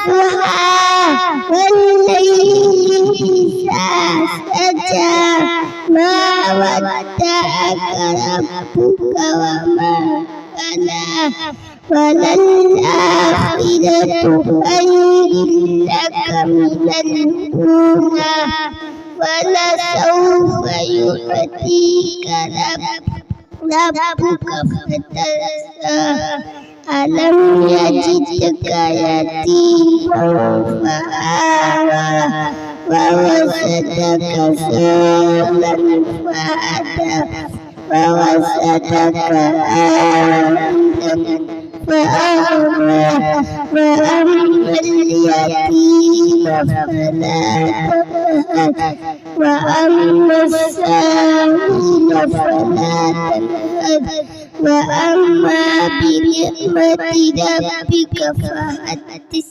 والضحى والليل إذا سجى ما ودعك ربك وما قلى وللآخرة خير لك من الأولى ولسوف يعطيك ربك فترضى ألم يجدك يتيما فآوى ووجدك ضالا فهدى ووجدك فأغنى وأما اليتيم فلا تقهر وأما السائل فلا تنهر وأما بنعمة ربك فحدث.